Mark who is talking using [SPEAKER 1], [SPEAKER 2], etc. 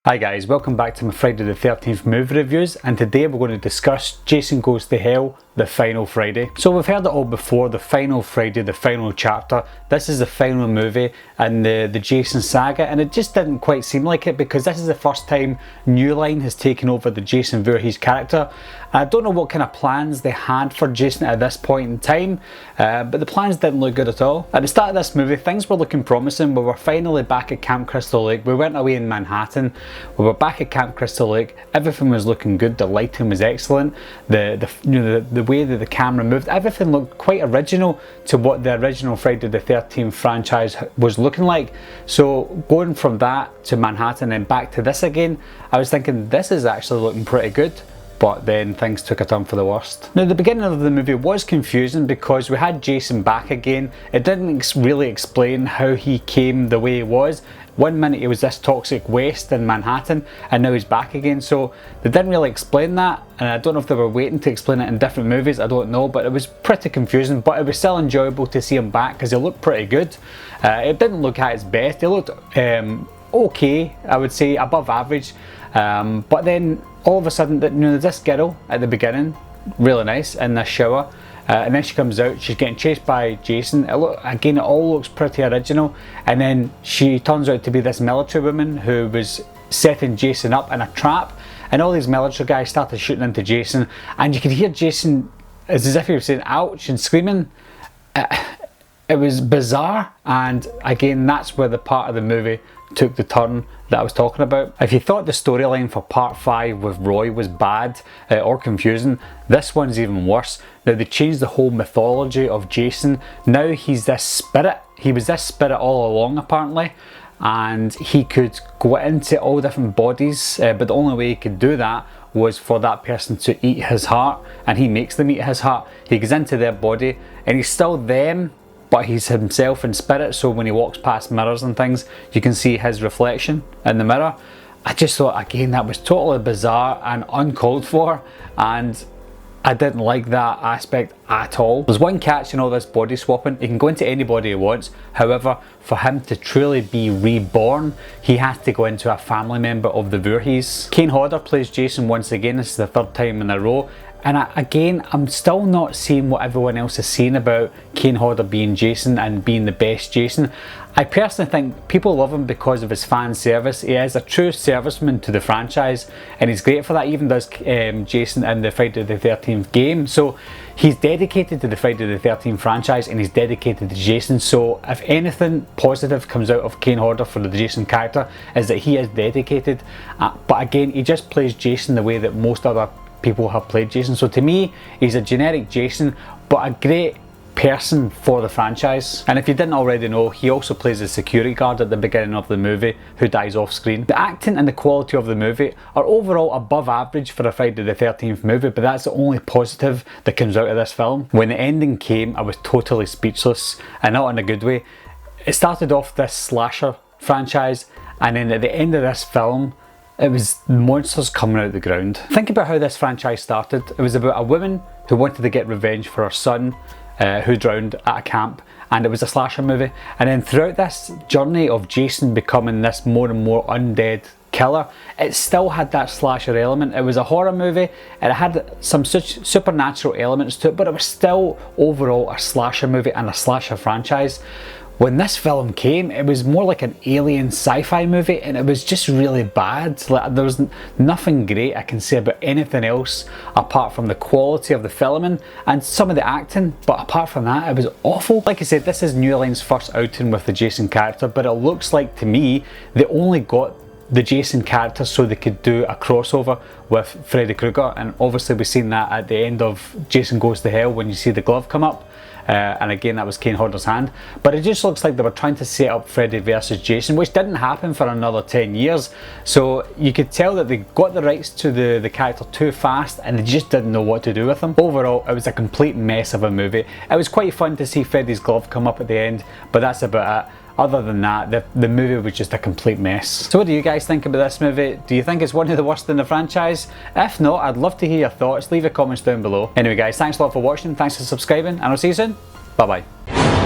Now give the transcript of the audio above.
[SPEAKER 1] Hi guys, welcome back to my Friday the 13th movie reviews, and today we're going to discuss Jason Goes to Hell, the final Friday. So we've heard it all before, the final Friday, the final chapter. This is the final movie in the Jason saga, and it just didn't quite seem like it because this is the first time New Line has taken over the Jason Voorhees character. I don't know what kind of plans they had for Jason at this point in time, but the plans didn't look good at all. At the start of this movie, things were looking promising. We were finally back at Camp Crystal Lake. We went away in Manhattan. We were back at Camp Crystal Lake. Everything was looking good. The lighting was excellent. The way that the camera moved, everything looked quite original to what the original Friday the 13th franchise was looking like. So going from that to Manhattan and back to this again, I was thinking this is actually looking pretty good. But then things took a turn for the worst. Now the beginning of the movie was confusing because we had Jason back again. It didn't really explain how he came the way he was. One minute he was this toxic waste in Manhattan and now he's back again, so they didn't really explain that, and I don't know if they were waiting to explain it in different movies, I don't know, but it was pretty confusing. But it was still enjoyable to see him back because he looked pretty good. It didn't look at his best, he looked okay, I would say above average, but then all of a sudden, this girl at the beginning, really nice, in the shower, and then she comes out, she's getting chased by Jason. It all looks pretty original, and then she turns out to be this military woman who was setting Jason up in a trap, and all these military guys started shooting into Jason, and you could hear Jason as if he was saying ouch and screaming. It was bizarre, and again that's where the part of the movie took the turn that I was talking about. If you thought the storyline for part 5 with Roy was bad or confusing, this one's even worse. Now they changed the whole mythology of Jason. Now he's this spirit. He was this spirit all along apparently, and he could go into all different bodies, but the only way he could do that was for that person to eat his heart, and he makes them eat his heart. He goes into their body and he's still them, but he's himself in spirit, so when he walks past mirrors and things, you can see his reflection in the mirror. I just thought, again, that was totally bizarre and uncalled for, and I didn't like that aspect at all. There's one catch in all this body swapping: he can go into any body he wants. However, for him to truly be reborn, he has to go into a family member of the Voorhees. Kane Hodder plays Jason once again. This is the third time in a row. And I'm still not seeing what everyone else is saying about Kane Hodder being Jason and being the best Jason. I personally think people love him because of his fan service. He is a true serviceman to the franchise, and he's great for that. He even does Jason in the Friday the 13th game. So he's dedicated to the Friday the 13th franchise, and he's dedicated to Jason. So if anything positive comes out of Kane Hodder for the Jason character, is that he is dedicated. But again, he just plays Jason the way that most other people have played Jason. So to me, he's a generic Jason, but a great person for the franchise. And if you didn't already know, he also plays a security guard at the beginning of the movie who dies off screen. The acting and the quality of the movie are overall above average for a Friday the 13th movie, but that's the only positive that comes out of this film. When the ending came, I was totally speechless, and not in a good way. It started off this slasher franchise, and then at the end of this film, it was monsters coming out of the ground. Think about how this franchise started. It was about a woman who wanted to get revenge for her son who drowned at a camp, and it was a slasher movie. And then throughout this journey of Jason becoming this more and more undead killer, it still had that slasher element. It was a horror movie, and it had some such supernatural elements to it, but it was still overall a slasher movie and a slasher franchise. When this film came, it was more like an alien sci-fi movie, and it was just really bad. Like, there was nothing great I can say about anything else apart from the quality of the filming and some of the acting, but apart from that, it was awful. Like I said, this is New Line's first outing with the Jason character, but it looks like to me they only got the Jason character so they could do a crossover with Freddy Krueger, and obviously we've seen that at the end of Jason Goes to Hell when you see the glove come up. And again, that was Kane Hodder's hand. But it just looks like they were trying to set up Freddy versus Jason, which didn't happen for another 10 years. So you could tell that they got the rights to the character too fast, and they just didn't know what to do with him. Overall, it was a complete mess of a movie. It was quite fun to see Freddy's glove come up at the end, but that's about it. Other than that, the movie was just a complete mess. So what do you guys think about this movie? Do you think it's one of the worst in the franchise? If not, I'd love to hear your thoughts. Leave your comments down below. Anyway guys, thanks a lot for watching, thanks for subscribing, and I'll see you soon. Bye bye.